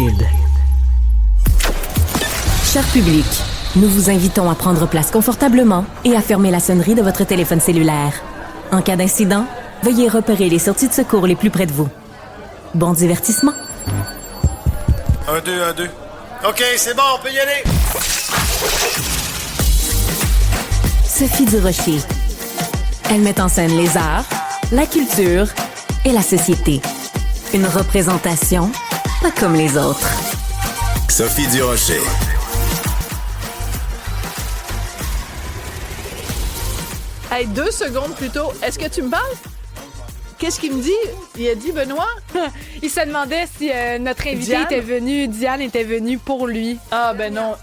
Cube. Cher public, nous vous invitons à prendre place confortablement et à fermer la sonnerie de votre téléphone cellulaire. En cas d'incident, veuillez repérer les sorties de secours les plus près de vous. Bon divertissement. 1, 2, 1, 2. OK, c'est bon, on peut y aller. Sophie Durocher. Elle met en scène les arts, la culture et la société. Une représentation pas comme les autres. Sophie Durocher. Hey, 2 secondes plus tôt, est-ce que tu me parles? Qu'est-ce qu'il me dit? Il a dit, Benoît? Il se demandait si notre invité Diane? était venu, Diane était venue pour lui. Ah, ben non.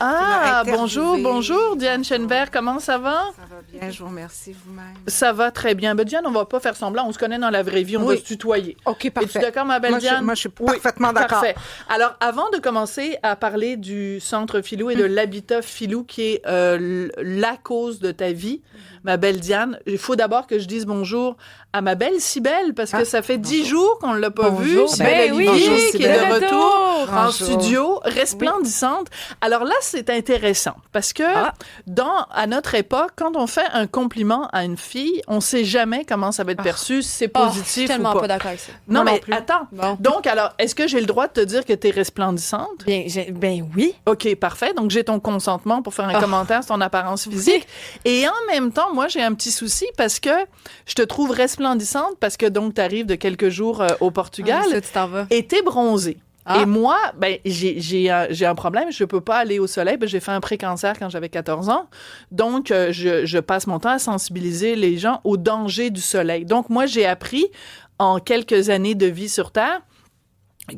Ah, bonjour, Diane Schoenberg, comment ça va? Ça va bien, je vous remercie vous-même. Ça va très bien. Ben, Diane, on va pas faire semblant, on se connaît dans la vraie vie, on va se tutoyer. OK, parfait. Es-tu d'accord, ma belle Diane? Moi, je suis parfaitement d'accord. Parfait. Alors, avant de commencer à parler du Centre Filou et de l'habitat Filou, qui est la cause de ta vie, ma belle Diane, il faut d'abord que je dise bonjour à ma belle Cybèle, parce que ça fait 10 jours qu'on ne l'a pas vue. Cybèle Olivier, qui est de retour en studio, resplendissante. Alors là, c'est intéressant, parce que à notre époque, quand on fait un compliment à une fille, on ne sait jamais comment ça va être perçu, si c'est positif ou pas. Je suis tellement pas d'accord avec ça. Non, mais attends. Bon. Donc, alors, est-ce que j'ai le droit de te dire que tu es resplendissante? Ben oui. OK, parfait. Donc, j'ai ton consentement pour faire un commentaire sur ton apparence physique. Et en même temps, moi, j'ai un petit souci parce que je te trouve resplendissante parce que, donc, tu arrives de quelques jours au Portugal ça, tu t'en vas. et t'es bronzée. Et moi, ben, j'ai un problème. Je peux pas aller au soleil. Ben, j'ai fait un pré-cancer quand j'avais 14 ans. Donc, je passe mon temps à sensibiliser les gens au danger du soleil. Donc, moi, j'ai appris en quelques années de vie sur Terre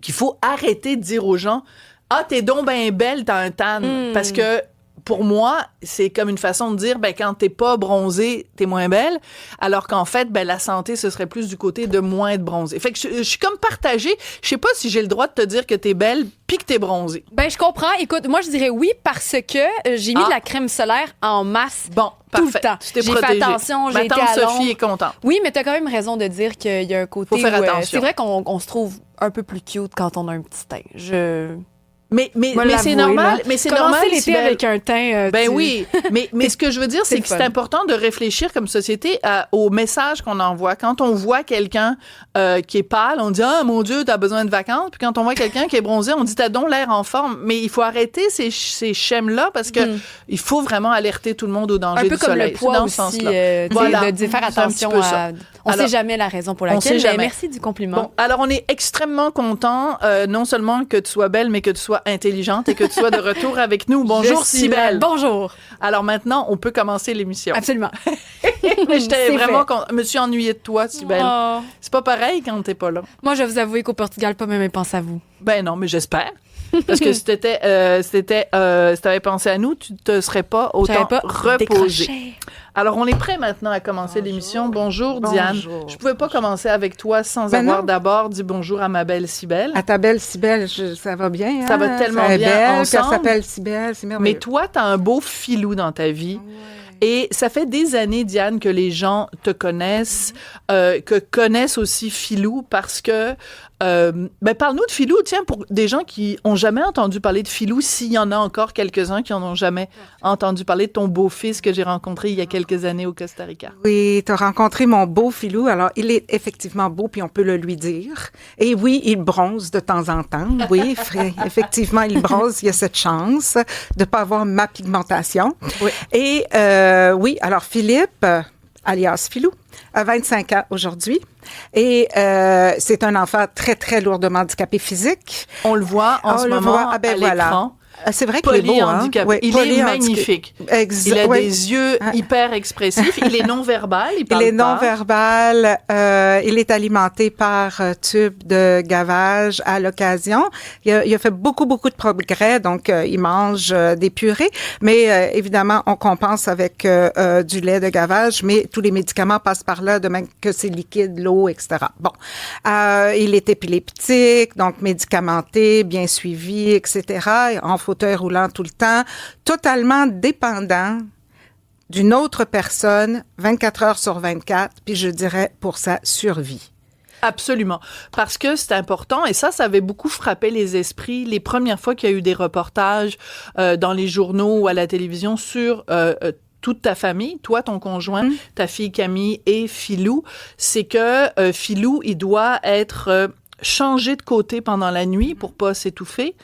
qu'il faut arrêter de dire aux gens « Ah, t'es donc ben belle, t'as un tan. Parce que pour moi, c'est comme une façon de dire, ben, quand t'es pas bronzée, t'es moins belle. Alors qu'en fait, ben, la santé, ce serait plus du côté de moins être bronzée. Fait que je suis comme partagée. Je sais pas si j'ai le droit de te dire que t'es belle puis que t'es bronzée. Ben, je comprends. Écoute, moi, je dirais oui parce que j'ai mis de la crème solaire en masse. Bon, tout parfait. le temps. Tu t'es J'ai protégée. fait attention, j'ai été Ma tante à Sophie l'ombre. est contente. Oui, mais t'as quand même raison de dire qu'il y a un côté Faut faire où attention. c'est vrai qu'on se trouve un peu plus cute quand on a un petit teint. Mais c'est l'avouer, normal. là. Mais c'est Commencer normal, l'été Cybèle. avec un teint. Ben oui, mais ce que je veux dire, c'est que c'est important de réfléchir comme société au message qu'on envoie. Quand on voit quelqu'un qui est pâle, on dit « Ah, mon Dieu, t'as besoin de vacances ». Puis quand on voit quelqu'un qui est bronzé, on dit « T'as donc l'air en forme ». Mais il faut arrêter ces schèmes-là parce que il faut vraiment alerter tout le monde au danger du soleil. Un peu comme le poids aussi, de faire attention à... On ne sait jamais la raison pour laquelle. Merci du compliment. Bon, alors on est extrêmement content, non seulement que tu sois belle, mais que tu sois intelligente et que tu sois de retour avec nous. Bonjour, Cybèle. Bonjour. Alors maintenant, on peut commencer l'émission. Absolument. Je me suis ennuyée de toi, Cybèle. Oh. C'est pas pareil quand t'es pas là. Moi, je vais vous avouer qu'au Portugal, pas même pense à vous. Ben non, mais j'espère. Parce que si t'avais pensé à nous, tu te serais pas autant reposée. Alors, on est prêt maintenant à commencer l'émission. Bonjour, Diane. Je pouvais pas commencer avec toi sans avoir d'abord dit bonjour à ma belle Cybèle. À ta belle Cybèle, ça va bien. Hein? Ça va tellement bien belle, ensemble. Puis elle s'appelle Cybèle, c'est merveilleux. Mais toi, t'as un beau filou dans ta vie. Et ça fait des années, Diane, que les gens te connaissent, que connaissent aussi Filou, parce que parle-nous de Filou, tiens, pour des gens qui ont jamais entendu parler de Filou, s'il y en a encore quelques-uns qui en ont jamais entendu parler de ton beau-fils que j'ai rencontré il y a quelques années au Costa Rica. Oui, t'as rencontré mon beau Filou. Alors, il est effectivement beau, puis on peut le lui dire. Et oui, il bronze de temps en temps. Oui, effectivement, il bronze. Il y a cette chance de pas avoir ma pigmentation. Oui. Et oui, alors Philippe, alias Filou, a 25 ans aujourd'hui. Et c'est un enfant très, très lourdement handicapé physique. On le voit en ce moment à l'écran. C'est vrai qu'il est beau, hein? Oui, il est magnifique. Il a des yeux hyper expressifs. Il est non-verbal. Il est non-verbal. Il est alimenté par tube de gavage à l'occasion. Il a fait beaucoup, beaucoup de progrès. Donc, il mange des purées. Mais évidemment, on compense avec du lait de gavage. Mais tous les médicaments passent par là, de même que c'est liquide, l'eau, etc. Bon. Il est épileptique, donc médicamenté, bien suivi, etc. En fauteuil roulant tout le temps, totalement dépendant d'une autre personne 24 heures sur 24, puis je dirais pour sa survie. Absolument. Parce que c'est important, et ça avait beaucoup frappé les esprits les premières fois qu'il y a eu des reportages dans les journaux ou à la télévision sur toute ta famille, toi, ton conjoint, ta fille Camille et Philou, c'est que Philou, il doit être changé de côté pendant la nuit pour pas s'étouffer.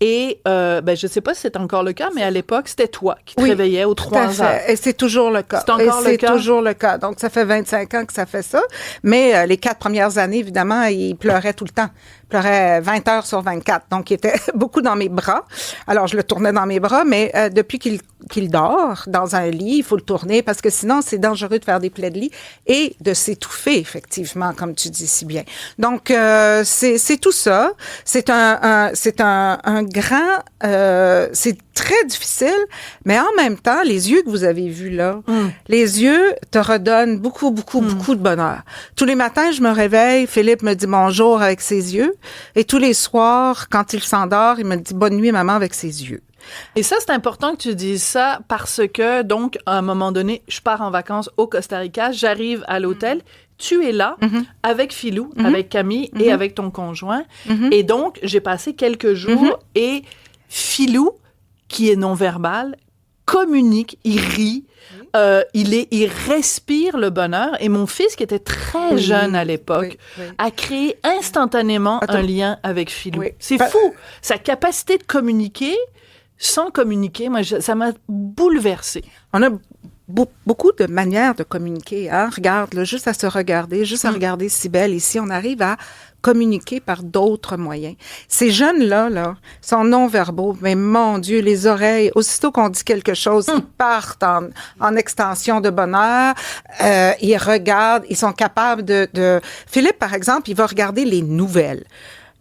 Et je sais pas si c'est encore le cas, mais à l'époque, c'était toi qui te réveillais aux 3 heures. Et c'est toujours le cas. C'est toujours le cas. Donc, ça fait 25 ans que ça fait ça. Mais les 4 premières années, évidemment, il pleurait tout le temps. Il pleurait 20 heures sur 24. Donc, il était beaucoup dans mes bras. Alors, je le tournais dans mes bras, mais depuis qu'il dort dans un lit, il faut le tourner parce que sinon, c'est dangereux de faire des plaies de lit et de s'étouffer, effectivement, comme tu dis si bien. Donc, c'est tout ça. C'est un grand... c'est très difficile, mais en même temps, les yeux que vous avez vus là, les yeux te redonnent beaucoup de bonheur. Tous les matins, je me réveille, Philippe me dit bonjour avec ses yeux, et tous les soirs, quand il s'endort, il me dit bonne nuit, maman, avec ses yeux. Et ça, c'est important que tu dises ça parce que, donc, à un moment donné, je pars en vacances au Costa Rica, j'arrive à l'hôtel, tu es là avec Philou, avec Camille et avec ton conjoint. Et donc, j'ai passé quelques jours et Philou, qui est non-verbal, communique, il rit, il respire le bonheur. Et mon fils, qui était très jeune à l'époque, a créé instantanément un lien avec Philou. C'est fou! Sa capacité de communiquer sans communiquer, moi, ça m'a bouleversée. On a beaucoup de manières de communiquer. Hein? Regarde, là, juste à se regarder, juste à regarder Cybèle. Ici, on arrive à communiquer par d'autres moyens. Ces jeunes-là, sont non-verbaux, mais mon Dieu, les oreilles, aussitôt qu'on dit quelque chose, ils partent en extension de bonheur, ils regardent, ils sont capables de... Philippe, par exemple, il va regarder les nouvelles.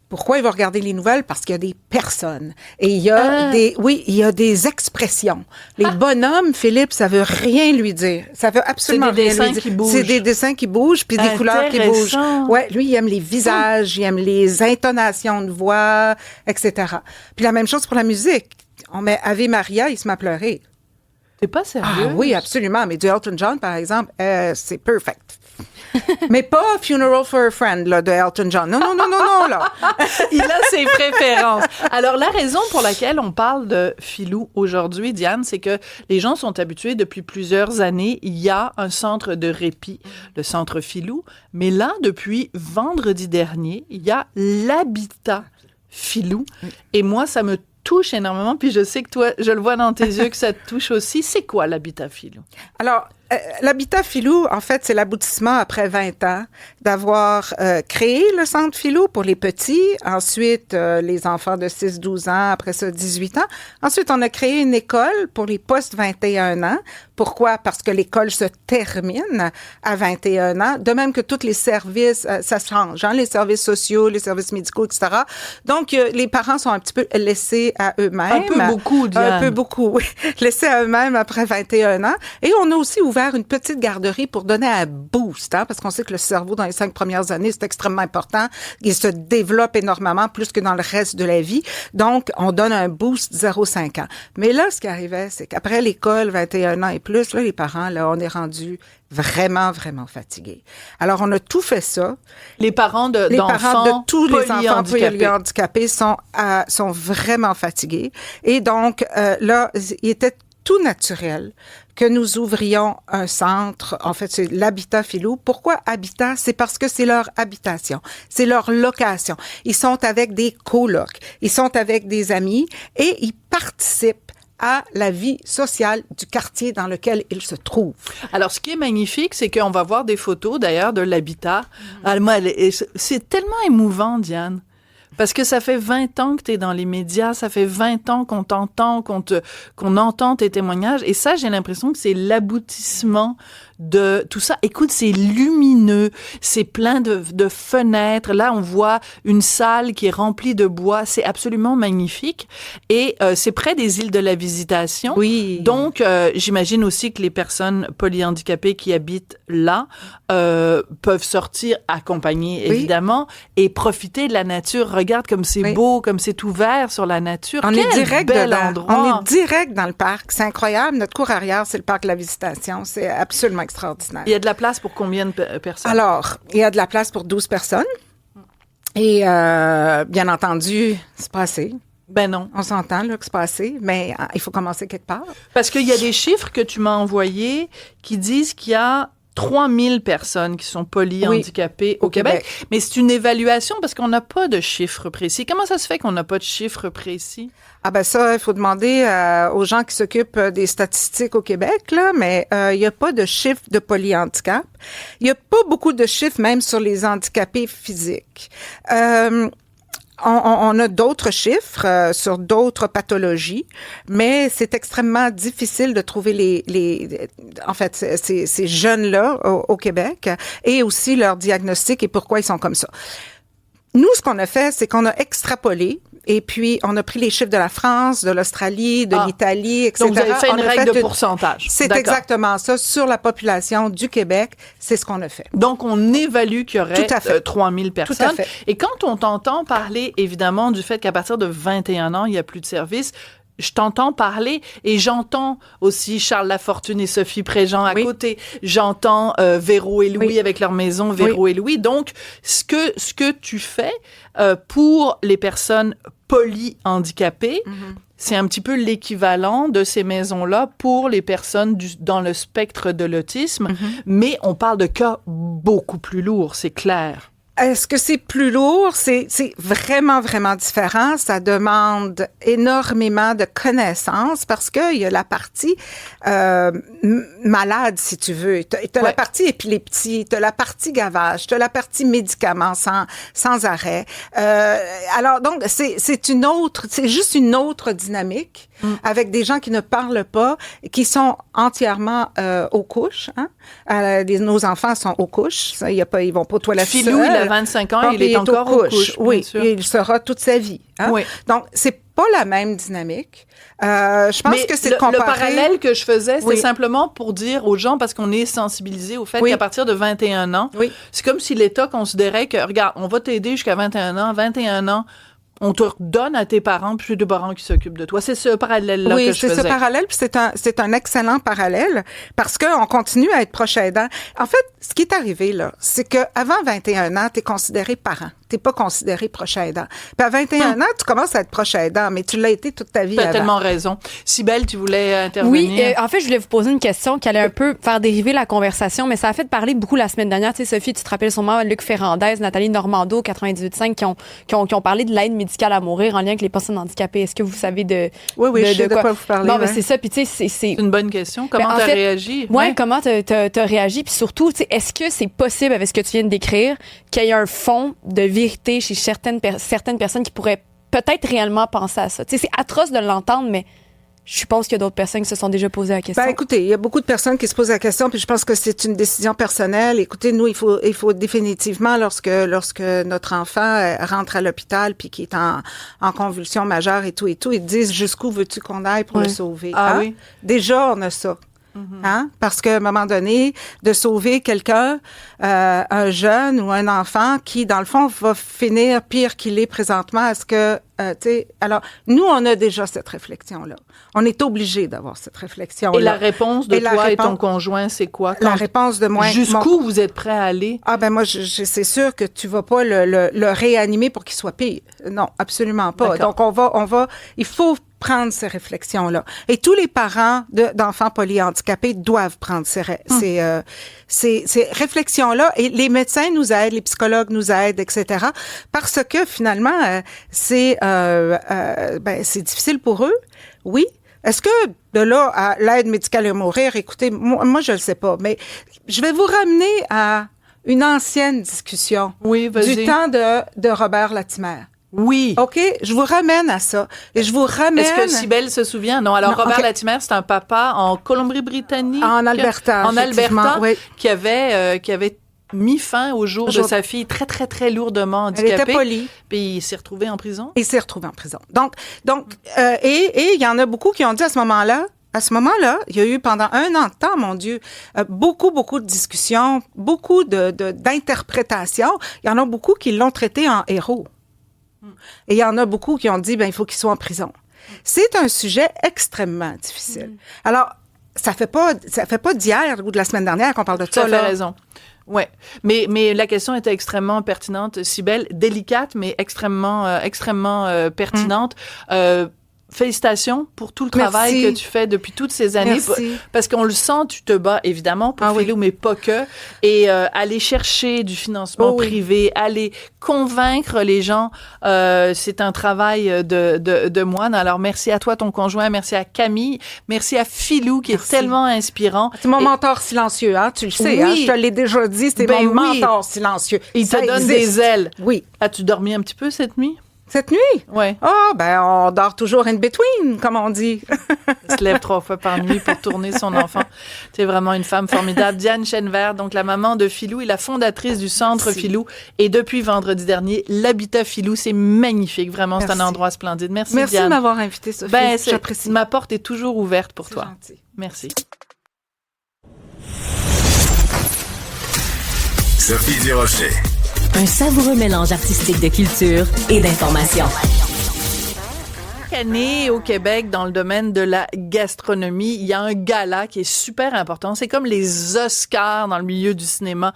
Pourquoi il va regarder les nouvelles? Parce qu'il y a des personnes. Et il y a il y a des expressions. Les bonhommes, Philippe, ça veut rien lui dire. Ça veut absolument rien lui dire. C'est des dessins qui bougent. C'est des dessins qui bougent, puis des couleurs qui bougent. Ouais, lui, il aime les visages, il aime les intonations de voix, etc. Puis la même chose pour la musique. On met Ave Maria, il se met à pleurer. T'es pas sérieux? Ah oui, absolument. Mais du Elton John, par exemple, c'est perfect. Mais pas Funeral for a Friend, là, de Elton John. Non, là. Il a ses préférences. Alors, la raison pour laquelle on parle de Philou aujourd'hui, Diane, c'est que les gens sont habitués depuis plusieurs années. Il y a un centre de répit, le centre Philou. Mais là, depuis vendredi dernier, il y a l'habitat Philou. Et moi, ça me touche énormément. Puis je sais que toi, je le vois dans tes yeux que ça te touche aussi. C'est quoi l'habitat Philou? Alors, l'habitat Philou, en fait, c'est l'aboutissement après 20 ans d'avoir créé le centre Philou pour les petits, ensuite les enfants de 6-12 ans, après ça 18 ans. Ensuite, on a créé une école pour les post-21 ans. Pourquoi? Parce que l'école se termine à 21 ans, de même que tous les services, ça change, hein, les services sociaux, les services médicaux, etc. Donc, les parents sont un petit peu laissés à eux-mêmes. Un peu beaucoup, Diane. Un peu beaucoup, oui. Laissés à eux-mêmes après 21 ans. Et on a aussi ouvert une petite garderie pour donner un boost, hein, parce qu'on sait que le cerveau, dans les 5 premières années, c'est extrêmement important. Il se développe énormément, plus que dans le reste de la vie. Donc, on donne un boost 0,5 ans. Mais là, ce qui arrivait, c'est qu'après l'école, 21 ans et plus, là, les parents, là, on est rendus vraiment fatigués. Alors, on a tout fait ça. Les parents de tous les enfants polyhandicapés sont vraiment fatigués. Et donc, là, il était tout naturel que nous ouvrions un centre. En fait, c'est l'habitat Philou. Pourquoi habitat? C'est parce que c'est leur habitation. C'est leur location. Ils sont avec des colocs. Ils sont avec des amis et ils participent à la vie sociale du quartier dans lequel ils se trouvent. Alors, ce qui est magnifique, c'est qu'on va voir des photos, d'ailleurs, de l'habitat. C'est tellement émouvant, Diane. Parce que ça fait 20 ans que tu es dans les médias, ça fait 20 ans qu'on t'entend, qu'on entend tes témoignages. Et ça, j'ai l'impression que c'est l'aboutissement de tout ça. Écoute, c'est lumineux, c'est plein de fenêtres. Là, on voit une salle qui est remplie de bois. C'est absolument magnifique. Et c'est près des îles de la Visitation. Oui. Donc, j'imagine aussi que les personnes polyhandicapées qui habitent là peuvent sortir accompagnées, évidemment, et profiter de la nature. regarde comme c'est beau, comme c'est ouvert sur la nature. On est direct bel dedans. endroit. On est direct dans le parc. C'est incroyable. Notre cour arrière, c'est le parc de la Visitation. C'est absolument extraordinaire. Il y a de la place pour combien de personnes? Alors, il y a de la place pour 12 personnes. Et bien entendu, c'est pas assez. Ben non. On s'entend là que c'est pas assez, mais il faut commencer quelque part. Parce qu'il y a des chiffres que tu m'as envoyés qui disent qu'il y a 3000 personnes qui sont polyhandicapées au Québec. Mais c'est une évaluation parce qu'on n'a pas de chiffres précis. Comment ça se fait qu'on n'a pas de chiffres précis? Ah ben ça, il faut demander aux gens qui s'occupent des statistiques au Québec, là, mais il n'y a pas de chiffres de polyhandicap. Il n'y a pas beaucoup de chiffres même sur les handicapés physiques. On a d'autres chiffres sur d'autres pathologies, mais c'est extrêmement difficile de trouver ces jeunes-là au Québec et aussi leur diagnostic et pourquoi ils sont comme ça. Nous, ce qu'on a fait, c'est qu'on a extrapolé et puis on a pris les chiffres de la France, de l'Australie, de l'Italie, etc. Donc, vous avez fait une règle de pourcentage. C'est exactement ça. Sur la population du Québec, c'est ce qu'on a fait. Donc, on évalue qu'il y aurait 3000 personnes. Tout à fait. Et quand on t'entend parler, évidemment, du fait qu'à partir de 21 ans, il n'y a plus de services, je t'entends parler et j'entends aussi Charles Lafortune et Sophie Préjean à côté. J'entends Véro et Louis avec leur maison Véro et Louis. Donc, ce que tu fais pour les personnes polyhandicapées, c'est un petit peu l'équivalent de ces maisons-là pour les personnes dans le spectre de l'autisme, mais on parle de cas beaucoup plus lourds, c'est clair. Est-ce que c'est plus lourd? C'est vraiment, vraiment différent. Ça demande énormément de connaissances parce qu'il y a la partie malade, si tu veux. T'as la partie épilepsie, t'as la partie gavage, t'as la partie médicaments sans arrêt. Alors, donc, c'est juste une autre dynamique avec des gens qui ne parlent pas, qui sont entièrement aux couches. Hein? Nos enfants sont aux couches. Ils vont pas aux toilettes seuls. Philou, il a 25 ans, il est encore aux couches. Oui, et il sera toute sa vie. Hein? Oui. Donc, c'est pas la même dynamique. Je pense que c'est de comparer... Le parallèle que je faisais, c'est simplement pour dire aux gens, parce qu'on est sensibilisé au fait qu'à partir de 21 ans, c'est comme si l'État considérait que, regarde, on va t'aider jusqu'à 21 ans, on te redonne à tes parents, puis c'est tes parents qui s'occupent de toi. C'est ce parallèle-là que je faisais. Oui, c'est ce parallèle, puis c'est un excellent parallèle, parce qu'on continue à être proche aidant. En fait, ce qui est arrivé, là, c'est qu'avant 21 ans, t'es considéré parent. T'es pas considéré proche aidant. Puis à 21 ans, tu commences à être proche aidant, mais tu l'as été toute ta vie avant. Tu as tellement raison. Cybèle, tu voulais intervenir? Oui, en fait, je voulais vous poser une question qui allait un peu faire dériver la conversation, mais ça a fait parler beaucoup la semaine dernière. Tu sais, Sophie, tu te rappelles sûrement Luc Ferrandez, Nathalie Normando, 98.5, qui ont parlé de l'aide médicale à mourir en lien avec les personnes handicapées. Est-ce que vous savez Oui, je sais de quoi vous parlez. Bon, c'est ça. Puis tu sais, c'est une bonne question. Comment t'as réagi? Oui, comment t'as réagi? Puis surtout, tu sais, est-ce que c'est possible, avec ce que tu viens de décrire, qu'il y ait un fond de vérité chez certaines personnes qui pourraient peut-être réellement penser à ça? Tu sais, c'est atroce de l'entendre, mais je suppose qu'il y a d'autres personnes qui se sont déjà posées la question. Ben, écoutez, il y a beaucoup de personnes qui se posent la question, puis je pense que c'est une décision personnelle. Écoutez, nous, il faut définitivement, lorsque notre enfant rentre à l'hôpital puis qui est en convulsion majeure et tout, ils disent jusqu'où veux-tu qu'on aille pour le sauver? Ah oui. Déjà, on a ça. Hein? Parce qu'à un moment donné, de sauver quelqu'un, un jeune ou un enfant qui, dans le fond, va finir pire qu'il est présentement, est-ce que, tu sais, alors, nous, on a déjà cette réflexion-là. On est obligé d'avoir cette réflexion-là. Et la réponse de toi et ton conjoint, c'est quoi? La réponse de moi. Jusqu'où vous êtes prêt à aller? Ah, ben, moi, c'est sûr que tu vas pas le réanimer pour qu'il soit pire. Non, absolument pas. D'accord. Donc, il faut prendre ces réflexions-là. Et tous les parents d'enfants polyhandicapés doivent prendre ces réflexions-là. Et les médecins nous aident, les psychologues nous aident, etc. Parce que finalement, c'est difficile pour eux, oui. Est-ce que de là à l'aide médicale à mourir, écoutez, moi je le sais pas, mais je vais vous ramener à une ancienne discussion du temps de Robert Latimer. Oui. OK, je vous ramène à ça. Et je vous ramène... Est-ce que Cybèle se souvient? Non, alors Robert Latimer, c'est un papa en Colombie-Britannique. En Alberta, oui. qui avait mis fin au jour de sa fille très, très, très lourdement handicapée. Elle était polie. Puis il s'est retrouvé en prison. Il s'est retrouvé en prison. Donc, et il y en a beaucoup qui ont dit à ce moment-là, il y a eu pendant 1 an de temps, mon Dieu, beaucoup de discussions, beaucoup d'interprétations. Il y en a beaucoup qui l'ont traité en héros. Et il y en a beaucoup qui ont dit, il faut qu'ils soient en prison. C'est un sujet extrêmement difficile. Alors, ça fait pas d'hier ou de la semaine dernière qu'on parle de ça. Tu as raison. Ouais, mais la question était extrêmement pertinente, Cybèle, délicate, mais extrêmement pertinente. Félicitations pour tout le travail que tu fais depuis toutes ces années. Merci. Parce qu'on le sent, tu te bats évidemment pour Philou, mais pas que. Et aller chercher du financement privé, aller convaincre les gens, c'est un travail de moine. Alors, merci à toi, ton conjoint, merci à Camille, merci à Philou qui est tellement inspirant. C'est mon mentor silencieux, hein, tu le sais, oui. hein, je te l'ai déjà dit, c'est mon mentor silencieux. Il te donne des ailes. Oui. As-tu dormi un petit peu cette nuit? Cette nuit? Oui. On dort toujours in between, comme on dit. Elle se lève 3 fois par nuit pour tourner son enfant. Tu es vraiment une femme formidable. Diane Chenevert, donc la maman de Philou et la fondatrice du Centre Philou. Et depuis vendredi dernier, l'Habitat Philou, c'est magnifique. Vraiment, c'est un endroit splendide. Merci Diane. Merci de m'avoir invitée, Sophie. J'apprécie. Ma porte est toujours ouverte pour toi. Gentil. Merci. Sophie Durocher. Un savoureux mélange artistique de culture et d'information. Chaque année au Québec, dans le domaine de la gastronomie, il y a un gala qui est super important. C'est comme les Oscars dans le milieu du cinéma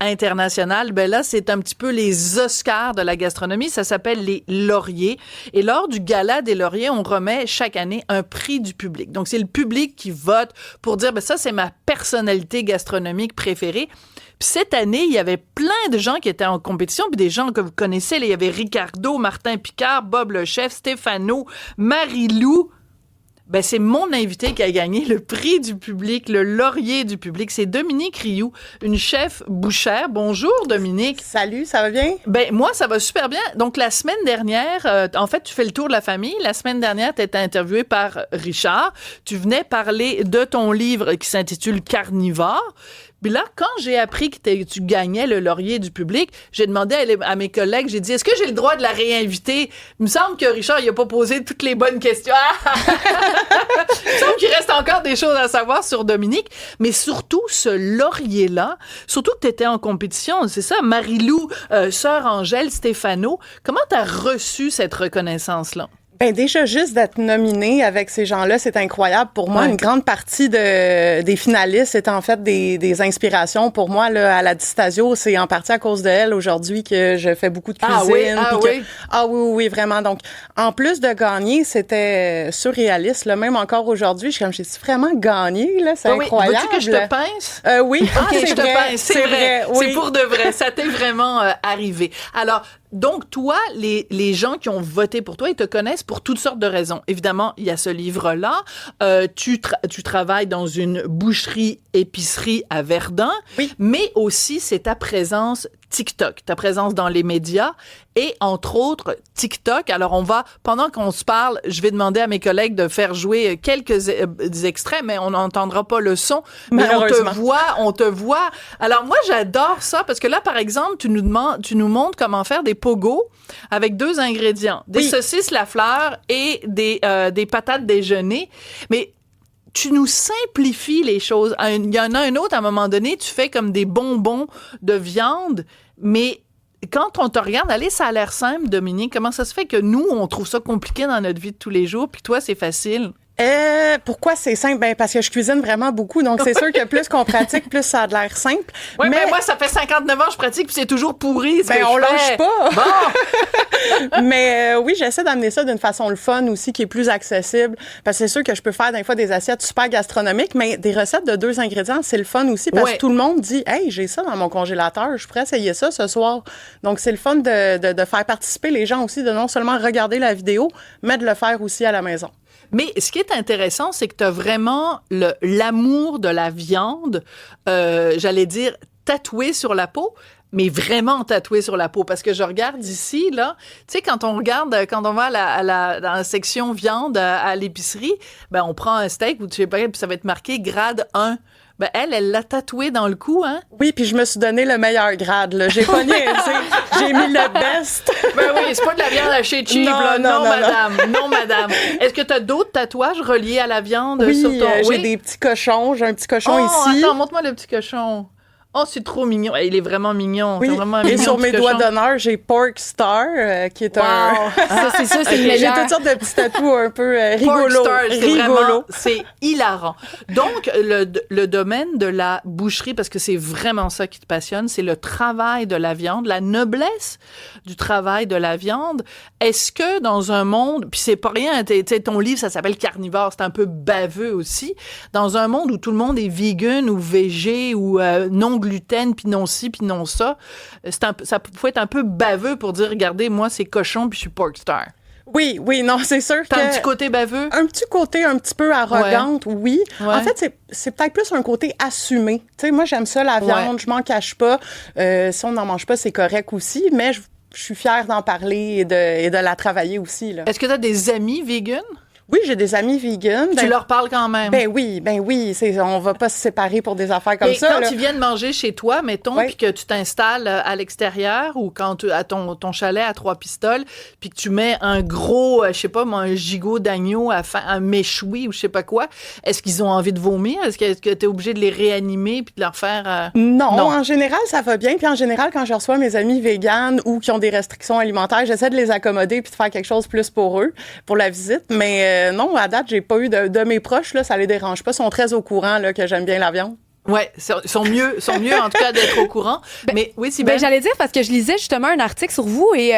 international. Ben là, c'est un petit peu les Oscars de la gastronomie. Ça s'appelle les Lauriers. Et lors du gala des Lauriers, on remet chaque année un prix du public. Donc, c'est le public qui vote pour dire, ça, c'est ma personnalité gastronomique préférée. Puis cette année, il y avait plein de gens qui étaient en compétition, puis des gens que vous connaissez. Là, il y avait Ricardo, Martin Picard, Bob le chef, Stéphano, Marie-Lou. Ben, c'est mon invité qui a gagné le prix du public, le laurier du public. C'est Dominique Rioux, une chef bouchère. Bonjour, Dominique. Salut, ça va bien? Ben, moi, ça va super bien. Donc, la semaine dernière, en fait, tu fais le tour de la famille. La semaine dernière, tu étais interviewée par Richard. Tu venais parler de ton livre qui s'intitule Carnivore. Puis là, quand j'ai appris que tu gagnais le laurier du public, j'ai demandé à mes collègues, j'ai dit, est-ce que j'ai le droit de la réinviter? Il me semble que Richard, il a pas posé toutes les bonnes questions. Il me semble qu'il reste encore des choses à savoir sur Dominique. Mais surtout, ce laurier-là, surtout que tu étais en compétition, c'est ça, Marie-Lou, Sœur Angèle, Stéphano. Comment tu as reçu cette reconnaissance-là? Ben déjà, juste d'être nominée avec ces gens-là, c'est incroyable pour moi. Une grande partie des finalistes est en fait des inspirations pour moi. Là, à la Distasio, c'est en partie à cause de elle aujourd'hui que je fais beaucoup de cuisine. Oui, vraiment. Donc, en plus de gagner, c'était surréaliste. Là, même encore aujourd'hui, j'ai vraiment gagné. Là, c'est incroyable. Veux-tu que je te pince? Oui. OK, je te pince. C'est vrai. Oui. C'est pour de vrai. Ça t'est vraiment arrivé. Alors, donc, toi, les gens qui ont voté pour toi, ils te connaissent pour toutes sortes de raisons. Évidemment, il y a ce livre-là. Tu travailles dans une boucherie-épicerie à Verdun. Oui. Mais aussi, c'est ta présence TikTok, ta présence dans les médias et, entre autres, TikTok. Alors, pendant qu'on se parle, je vais demander à mes collègues de faire jouer quelques extraits, mais on n'entendra pas le son. Mais on te voit. Alors, moi, j'adore ça parce que là, par exemple, tu nous montres comment faire des pogos avec 2 ingrédients. Des saucisses Lafleur et des patates déjeuner. Mais tu nous simplifies les choses. Il y en a un autre, à un moment donné, tu fais comme des bonbons de viande, mais quand on te regarde, allez, ça a l'air simple, Dominique. Comment ça se fait que nous, on trouve ça compliqué dans notre vie de tous les jours, puis toi, c'est facile? Pourquoi c'est simple? Ben, parce que je cuisine vraiment beaucoup. Donc, c'est sûr que plus qu'on pratique, plus ça a de l'air simple. Oui, mais moi, ça fait 59 ans que je pratique, puis c'est toujours pourri. On lâche pas. Bon. Mais oui, j'essaie d'amener ça d'une façon le fun aussi, qui est plus accessible. Parce que c'est sûr que je peux faire des fois des assiettes super gastronomiques, mais des recettes de 2 ingrédients, c'est le fun aussi. Parce que tout le monde dit, hey, j'ai ça dans mon congélateur, je pourrais essayer ça ce soir. Donc, c'est le fun de faire participer les gens aussi, de non seulement regarder la vidéo, mais de le faire aussi à la maison. Mais ce qui est intéressant, c'est que tu as vraiment l'amour de la viande, j'allais dire, tatoué sur la peau, mais vraiment tatoué sur la peau. Parce que je regarde ici, là, tu sais, quand on va dans la section viande à l'épicerie, ben on prend un steak, ou tu sais pas, puis ça va être marqué grade 1. Ben elle l'a tatoué dans le cou, hein? Oui, puis je me suis donné le meilleur grade, là. J'ai pas niaisé. J'ai mis le best. Ben oui, c'est pas de la viande à chez cheap, là. Non, madame. Est-ce que tu as d'autres tatouages reliés à la viande sur ton... J'ai des petits cochons. J'ai un petit cochon ici. Attends, montre-moi le petit cochon. Oh, c'est trop mignon. Il est vraiment mignon. Oui. C'est vraiment Et mignon, sur mes doigts cochon. d'honneur, j'ai Pork Star, qui est un... Ça, c'est ça, c'est le J'ai meilleur. toutes sortes de petits tatous un peu Pork rigolos. Star, c'est Rigolo. vraiment, c'est hilarant. Donc, le domaine de la boucherie, parce que c'est vraiment ça qui te passionne, c'est le travail de la viande, la noblesse du travail de la viande. Est-ce que dans un monde, puis c'est pas rien, ton livre, ça s'appelle Carnivore, c'est un peu baveux aussi, dans un monde où tout le monde est vegan ou végé ou non gluten, puis non ci, puis non ça, ça faut être un peu baveux pour dire, regardez, moi, c'est cochon, puis je suis pork star. Oui, non, c'est sûr T'as que... un petit côté baveux? Un petit côté un petit peu arrogante, oui. Ouais. En fait, c'est peut-être plus un côté assumé. Tu sais, moi, j'aime ça, la viande, je m'en cache pas. Si on n'en mange pas, c'est correct aussi, mais je suis fière d'en parler et de la travailler aussi, là. Est-ce que t'as des amis vegan? Oui, j'ai des amis vegans. Tu leur parles quand même? Ben oui. On va pas se séparer pour des affaires comme mais ça. quand là. tu viens de manger chez toi, mettons, Ouais. puis que tu t'installes à l'extérieur ou quand à ton chalet à 3 pistoles, puis que tu mets un gros, je sais pas moi, un gigot d'agneau, un méchoui ou je sais pas quoi, est-ce qu'ils ont envie de vomir? Est-ce que tu es obligé de les réanimer puis de leur faire... Non, Non. en général, ça va bien. Puis en général, quand je reçois mes amis véganes ou qui ont des restrictions alimentaires, j'essaie de les accommoder puis de faire quelque chose plus pour eux, pour la visite. Mais non, à date, j'ai pas eu de mes proches, là, ça les dérange pas. Ils sont très au courant là, que j'aime bien la viande. Ouais, ils sont mieux en tout cas d'être au courant. Mais oui, si J'allais dire parce que je lisais justement un article sur vous et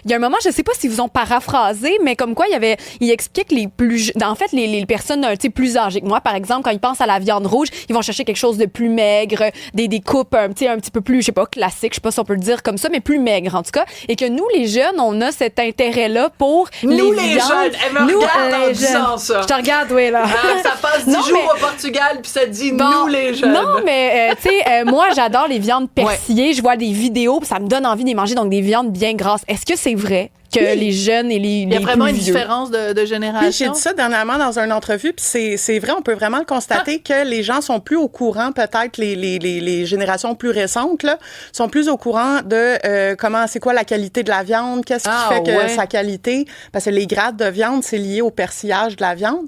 il y a un moment, je sais pas si vous ont paraphrasé, mais comme quoi il expliquait que les personnes tu sais plus âgées que moi, par exemple, quand ils pensent à la viande rouge, ils vont chercher quelque chose de plus maigre, des coupes un petit peu plus, je sais pas, classiques, je sais pas si on peut le dire comme ça, mais plus maigre en tout cas, et que nous les jeunes, on a cet intérêt-là pour nous les les viandes. jeunes, elle me regarde en disant ça. Je te regarde, oui là. Ça passe 10 jours au Portugal puis ça dit nous les jeunes. Non, mais tu sais, moi, j'adore les viandes persillées. Je vois des vidéos, puis ça me donne envie de les manger, donc des viandes bien grasses. Est-ce que c'est vrai que les jeunes et les Il y a vraiment plus une vieux... différence de génération. Puis j'ai dit ça dernièrement dans une entrevue, puis c'est vrai, on peut vraiment le constater que les gens sont plus au courant, peut-être les générations plus récentes là, sont plus au courant de c'est quoi la qualité de la viande, qu'est-ce qui fait que sa qualité, parce que les grades de viande, c'est lié au persillage de la viande.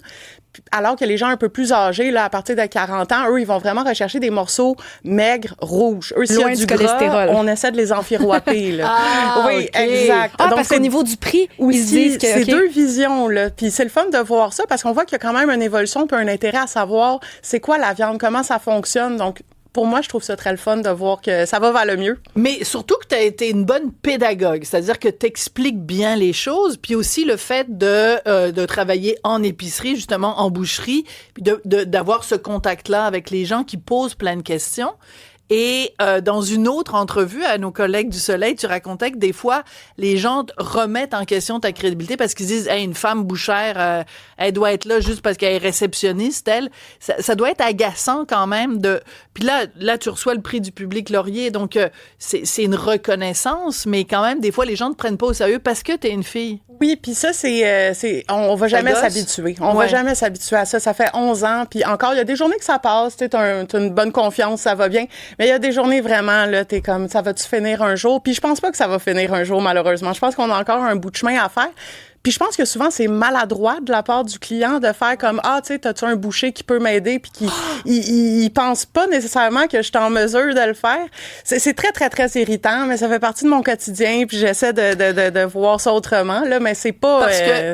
Alors que les gens un peu plus âgés, là, à partir de 40 ans, eux, ils vont vraiment rechercher des morceaux maigres, rouges. Eux, s'il y a du cholestérol. gras, on essaie de les enfiroiper, là. Oui, ok. exact. Ah, Donc, parce qu'au niveau du prix, aussi, ils se disent que... c'est ok. deux visions, là. Puis c'est le fun de voir ça parce qu'on voit qu'il y a quand même une évolution puis un intérêt à savoir c'est quoi la viande, comment ça fonctionne. Donc, pour moi, je trouve ça très le fun de voir que ça va vers le mieux. Mais surtout que tu as été une bonne pédagogue, c'est-à-dire que tu expliques bien les choses, puis aussi le fait de travailler en épicerie, justement en boucherie, puis d'avoir ce contact-là avec les gens qui posent plein de questions. Et dans une autre entrevue à nos collègues du Soleil, tu racontais que des fois, les gens remettent en question ta crédibilité parce qu'ils disent hey, une femme bouchère, elle doit être là juste parce qu'elle est réceptionniste, elle. Ça doit être agaçant quand même de... Puis là, tu reçois le prix du public Laurier, donc c'est une reconnaissance, mais quand même, des fois, les gens ne te prennent pas au sérieux parce que t'es une fille. Oui, puis ça, on va jamais s'habituer. On va jamais s'habituer à ça. Ça fait 11 ans, puis encore, il y a des journées que ça passe, tu as une bonne confiance, ça va bien. Mais il y a des journées vraiment, là, t'es comme, ça va-tu finir un jour? Puis je pense pas que ça va finir un jour, malheureusement. Je pense qu'on a encore un bout de chemin à faire. Puis je pense que souvent, c'est maladroit de la part du client de faire comme « Ah, tu sais, t'as-tu un boucher qui peut m'aider? » Puis il pense pas nécessairement que je suis en mesure de le faire. C'est très, très, très irritant, mais ça fait partie de mon quotidien, puis j'essaie de voir ça autrement, là, mais c'est pas...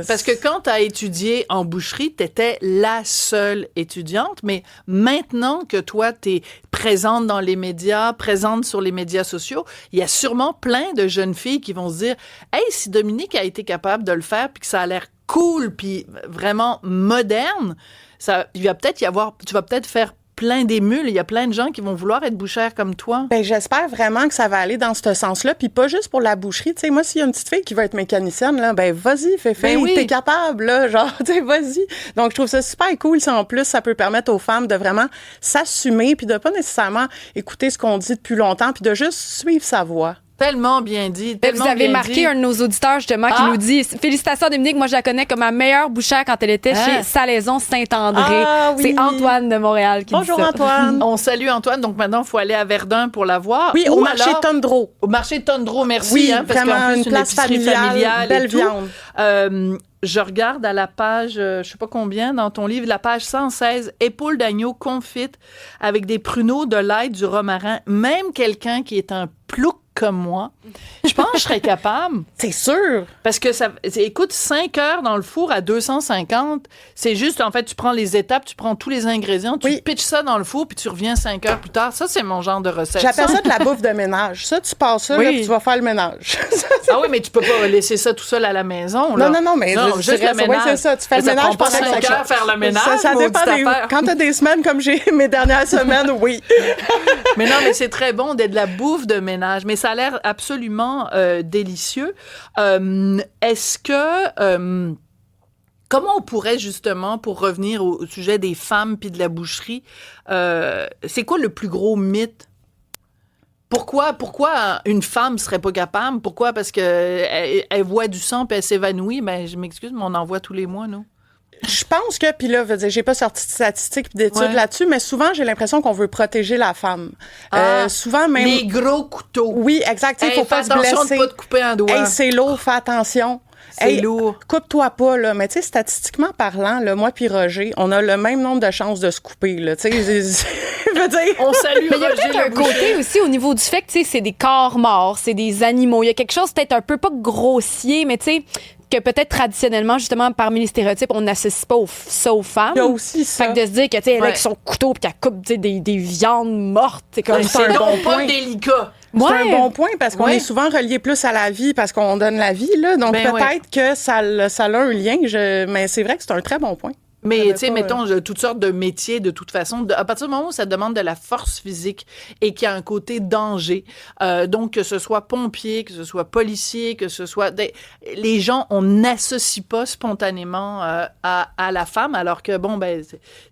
Parce que quand t'as étudié en boucherie, t'étais la seule étudiante, mais maintenant que toi, t'es présente dans les médias, présente sur les médias sociaux, il y a sûrement plein de jeunes filles qui vont se dire « Hey, si Dominique a été capable de le faire, puis que ça a l'air cool, puis vraiment moderne, tu vas peut-être faire plein d'émules. Il y a plein de gens qui vont vouloir être bouchères comme toi. Ben, j'espère vraiment que ça va aller dans ce sens-là, puis pas juste pour la boucherie. Tu sais, moi, s'il y a une petite fille qui veut être mécanicienne, là, ben, vas-y, fais, oui. T'es capable, là, genre, tu sais, vas-y. Donc, je trouve ça super cool. Si en plus, ça peut permettre aux femmes de vraiment s'assumer, puis de pas nécessairement écouter ce qu'on dit depuis longtemps, puis de juste suivre sa voix. Tellement bien dit. Tellement Vous avez bien marqué dit. un de nos auditeurs, justement, qui nous dit « Félicitations, Dominique, moi, je la connais comme ma meilleure bouchère quand elle était chez Salaison Saint-André. Ah, oui. C'est Antoine de Montréal qui Bonjour, dit ça. Antoine. On salue Antoine. Donc maintenant, il faut aller à Verdun pour la voir. Oui, Ou au marché alors- Tondreau. Au marché Tondreau, merci. Oui, parce vraiment qu'en plus, une place épicerie familiale, familiale belle et tout. viande. je regarde à la page, je sais pas combien, dans ton livre, la page 116, épaules d'agneau confites avec des pruneaux, de l'ail, du romarin. Même quelqu'un qui est un plouc comme moi, je pense que je serais capable. C'est sûr. Parce que écoute, 5 heures dans le four à 250, c'est juste, en fait, tu prends les étapes, tu prends tous les ingrédients, tu pitches ça dans le four, puis tu reviens 5 heures plus tard. Ça, c'est mon genre de recette. J'appelle ça de la bouffe de ménage. Ça, tu passes ça, là, puis tu vas faire le ménage. Ah oui, mais tu peux pas laisser ça tout seul à la maison, là. Non, mais juste le ménage. c'est ça. Tu fais le ménage prend pas pendant 5 heures faire le ménage. Ça dépend quand t'as des semaines comme j'ai mes dernières semaines, oui. Mais non, mais c'est très bon d'être de la bouffe de ménage. Mais ça a l'air absolument délicieux. Est-ce que... comment on pourrait, justement, pour revenir au sujet des femmes puis de la boucherie, c'est quoi le plus gros mythe? Pourquoi une femme serait pas capable? Pourquoi? Parce que elle voit du sang puis elle s'évanouit. Ben, je m'excuse, mais on en voit tous les mois, nous. Je pense que, puis là, j'ai pas sorti de statistiques et d'études là-dessus, mais souvent, j'ai l'impression qu'on veut protéger la femme. Souvent, même... Les gros couteaux. Oui, exact. Il faut pas se blesser. Attention de pas te couper un doigt. Hey, c'est lourd, fais attention. C'est lourd. Coupe-toi pas, là. Mais tu sais, statistiquement parlant, là, moi puis Roger, on a le même nombre de chances de se couper, là. Tu sais, je veux dire... On salue mais il y a Roger peut-être un côté aussi au niveau du fait que, tu sais, c'est des corps morts, c'est des animaux. Il y a quelque chose peut-être un peu, pas grossier, mais tu sais... que peut-être traditionnellement, justement, parmi les stéréotypes, on n'associe pas ça aux femmes. Il y a aussi ça. Fait que de se dire que, tu sais, elle avec son couteau puis qu'elle coupe des viandes mortes, c'est comme c'est un bon point. Délicat. C'est un bon point parce qu'on est souvent relié plus à la vie parce qu'on donne la vie, là. Donc peut-être que ça a un lien, mais c'est vrai que c'est un très bon point. Mais, tu sais, mettons, toutes sortes de métiers, de toute façon, à partir du moment où ça demande de la force physique et qu'il y a un côté danger, donc que ce soit pompier, que ce soit policier, que ce soit... les gens, on n'associe pas spontanément à la femme, alors que, bon, ben,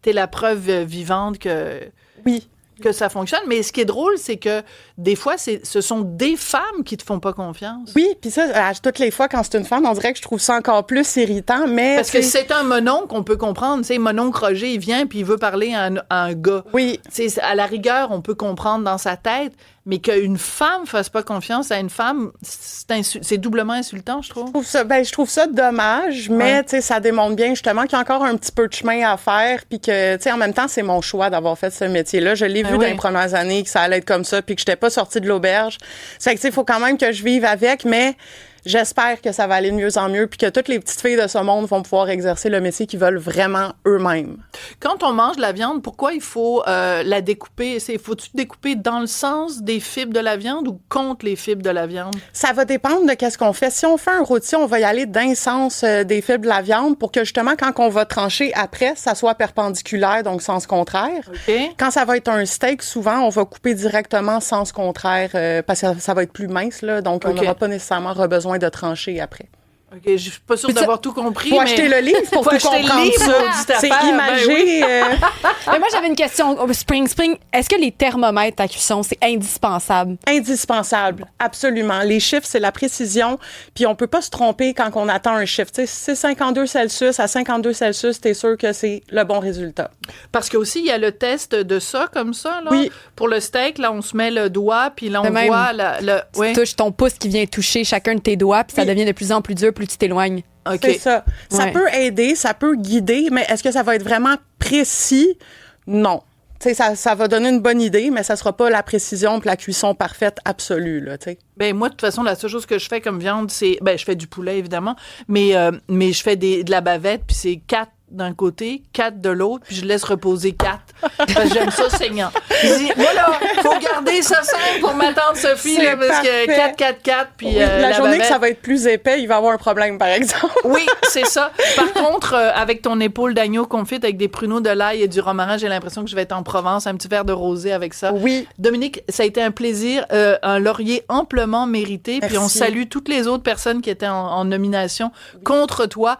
t'es la preuve vivante que... Oui. Que ça fonctionne. Mais ce qui est drôle, c'est que des fois, ce sont des femmes qui te font pas confiance. Oui, puis ça, toutes les fois, quand c'est une femme, on dirait que je trouve ça encore plus irritant, mais... Parce que c'est un mononcle qu'on peut comprendre. Tu sais, mononcle Roger, il vient puis il veut parler à un gars. Oui. Tu sais, à la rigueur, on peut comprendre dans sa tête, mais qu'une femme fasse pas confiance à une femme, c'est doublement insultant, je trouve. Je trouve ça dommage, mais tu sais, ça démontre bien justement qu'il y a encore un petit peu de chemin à faire, puis que, tu sais, en même temps, c'est mon choix d'avoir fait ce métier-là. Je l'ai vu dans les premières années que ça allait être comme ça, puis que j'étais pas sortie de l'auberge. C'est que, tu sais, il faut quand même que je vive avec, mais j'espère que ça va aller de mieux en mieux, puis que toutes les petites filles de ce monde vont pouvoir exercer le métier qu'ils veulent vraiment eux-mêmes. Quand on mange de la viande, pourquoi il faut la découper? Faut-tu découper dans le sens des fibres de la viande ou contre les fibres de la viande? Ça va dépendre de qu'est-ce qu'on fait. Si on fait un rôti, on va y aller d'un sens des fibres de la viande pour que justement, quand on va trancher après, ça soit perpendiculaire, donc sens contraire. Okay. Quand ça va être un steak, souvent, on va couper directement sens contraire parce que ça va être plus mince, là, donc on n'aura pas nécésairement besoin de trancher après. OK, je suis pas sûre d'avoir tout compris. Faut acheter le livre pour tout comprendre ça. C'est imagé. Mais moi, j'avais une question. Spring, est-ce que les thermomètres à cuisson, c'est indispensable? Indispensable, absolument. Les chiffres, c'est la précision, puis on peut pas se tromper quand on attend un chiffre. Tu sais, si c'est 52 Celsius, à 52 Celsius, t'es sûr que c'est le bon résultat. Parce qu'aussi, il y a le test de ça, comme ça, là. Oui. Pour le steak, là, on se met le doigt, puis là, on voit tu touches ton pouce qui vient toucher chacun de tes doigts, puis ça devient de plus en plus dur, plus tu t'éloignes. Okay. C'est ça. Ça peut aider, ça peut guider, mais est-ce que ça va être vraiment précis? Non. Tu sais, ça va donner une bonne idée, mais ça sera pas la précision puis la cuisson parfaite absolue, là, tu sais. Ben moi, de toute façon, la seule chose que je fais comme viande, c'est... Ben, je fais du poulet, évidemment, mais je fais de la bavette, puis c'est 4 d'un côté, 4 de l'autre, puis je laisse reposer 4. Parce que j'aime ça saignant. Je dis, voilà, faut garder ça simple pour ma tante Sophie, là, parce que 4, puis la journée bavette, que ça va être plus épais, il va avoir un problème, par exemple. Oui, c'est ça. Par contre, avec ton épaule d'agneau confite avec des pruneaux, de l'ail et du romarin, j'ai l'impression que je vais être en Provence, un petit verre de rosé avec ça. Oui. Dominique, ça a été un plaisir, un laurier amplement mérité, puis on salue toutes les autres personnes qui étaient en nomination contre toi.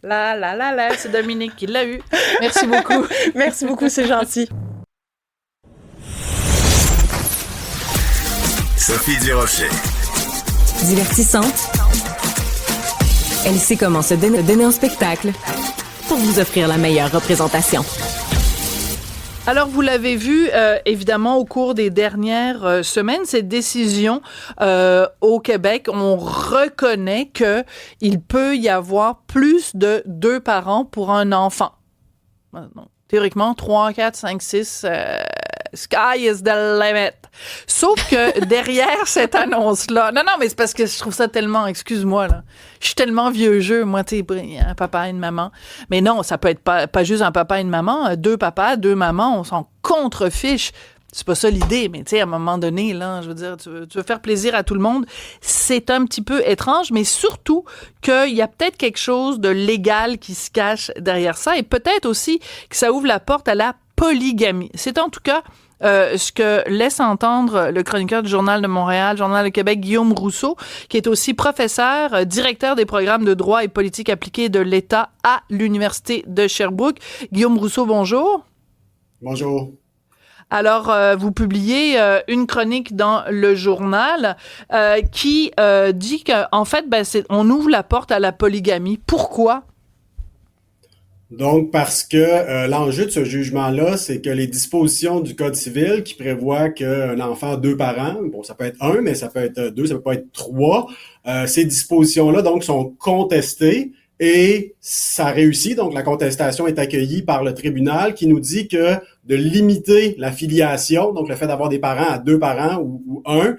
C'est Dominique qui l'a eu. Merci beaucoup. Merci beaucoup, c'est gentil. Sophie Durocher. Divertissante. Elle sait comment se donner en spectacle pour vous offrir la meilleure représentation. Alors, vous l'avez vu, évidemment, au cours des dernières semaines, cette décision au Québec, on reconnaît que il peut y avoir plus de 2 parents pour un enfant. Non, théoriquement, 3, 4, 5, 6, sky is the limit. Sauf que derrière cette annonce-là, non, mais c'est parce que je trouve ça tellement, excuse-moi, là, je suis tellement vieux jeu, moi, tu sais, un papa et une maman. Mais non, ça peut être pas juste un papa et une maman, 2 papas, 2 mamans, on s'en contrefiche. C'est pas ça l'idée, mais tu sais, à un moment donné, là, je veux dire, tu veux faire plaisir à tout le monde. C'est un petit peu étrange, mais surtout qu'il y a peut-être quelque chose de légal qui se cache derrière ça et peut-être aussi que ça ouvre la porte à la polygamie. C'est en tout cas ce que laisse entendre le chroniqueur du Journal de Montréal, Journal de Québec, Guillaume Rousseau, qui est aussi professeur, directeur des programmes de droit et politique appliquée de l'État à l'Université de Sherbrooke. Guillaume Rousseau, bonjour. Bonjour. Alors, vous publiez une chronique dans le journal qui dit qu'en fait, on ouvre la porte à la polygamie. Pourquoi? Donc, parce que l'enjeu de ce jugement-là, c'est que les dispositions du Code civil qui prévoient qu'un enfant a 2 parents, bon, ça peut être 1, mais ça peut être 2, ça peut pas être 3, ces dispositions-là, donc, sont contestées et ça réussit. Donc, la contestation est accueillie par le tribunal qui nous dit que de limiter la filiation, donc le fait d'avoir des parents à 2 parents ou 1,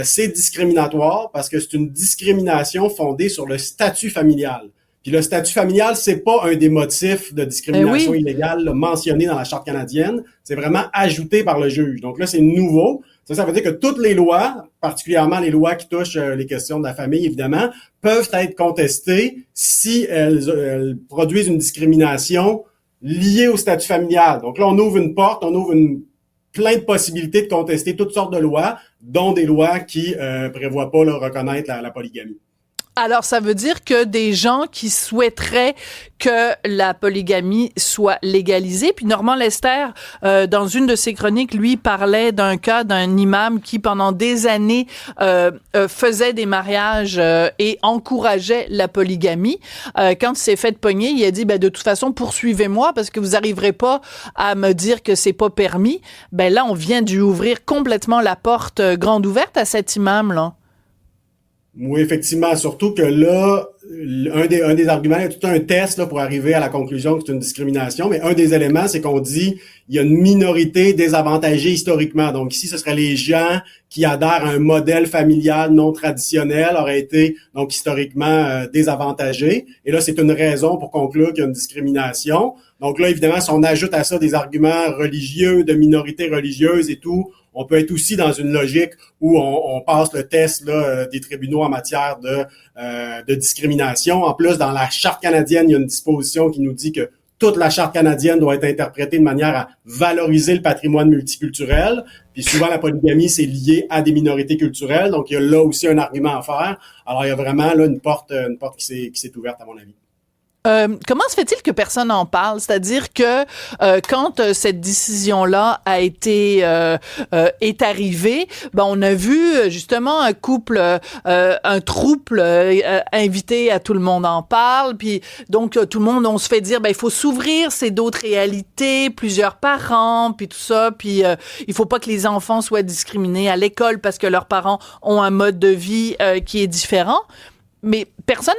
c'est discriminatoire parce que c'est une discrimination fondée sur le statut familial. Puis le statut familial, c'est pas un des motifs de discrimination illégale là, mentionné dans la Charte canadienne. C'est vraiment ajouté par le juge. Donc là, c'est nouveau. Ça veut dire que toutes les lois, particulièrement les lois qui touchent les questions de la famille, évidemment, peuvent être contestées si elles produisent une discrimination liée au statut familial. Donc là, on ouvre une porte, plein de possibilités de contester toutes sortes de lois, dont des lois qui prévoient pas reconnaître la polygamie. Alors, ça veut dire que des gens qui souhaiteraient que la polygamie soit légalisée, puis Normand Lester, dans une de ses chroniques, lui, parlait d'un cas d'un imam qui, pendant des années, faisait des mariages et encourageait la polygamie. Quand il s'est fait pogner, il a dit, de toute façon, poursuivez-moi parce que vous arriverez pas à me dire que c'est pas permis. Là, on vient d'y ouvrir complètement la porte grande ouverte à cet imam-là. Oui, effectivement, surtout que là, un des arguments, il y a tout un test là, pour arriver à la conclusion que c'est une discrimination, mais un des éléments, c'est qu'on dit il y a une minorité désavantagée historiquement. Donc ici, ce serait les gens qui adhèrent à un modèle familial non traditionnel, auraient été donc historiquement désavantagés. Et là, c'est une raison pour conclure qu'il y a une discrimination. Donc là, évidemment, si on ajoute à ça des arguments religieux, de minorités religieuses et tout, on peut être aussi dans une logique où on passe le test là, des tribunaux en matière de discrimination. En plus, dans la Charte canadienne, il y a une disposition qui nous dit que toute la Charte canadienne doit être interprétée de manière à valoriser le patrimoine multiculturel. Puis souvent, la polygamie, c'est lié à des minorités culturelles. Donc, il y a là aussi un argument à faire. Alors, il y a vraiment là une porte qui s'est ouverte, à mon avis. Comment se fait-il que personne n'en parle? C'est-à-dire que quand cette décision-là est arrivée, on a vu justement un couple, un trouble invité à Tout le monde en parle, puis donc tout le monde, on se fait dire, il faut s'ouvrir, c'est d'autres réalités, plusieurs parents, puis tout ça, puis il faut pas que les enfants soient discriminés à l'école parce que leurs parents ont un mode de vie qui est différent. Mais personne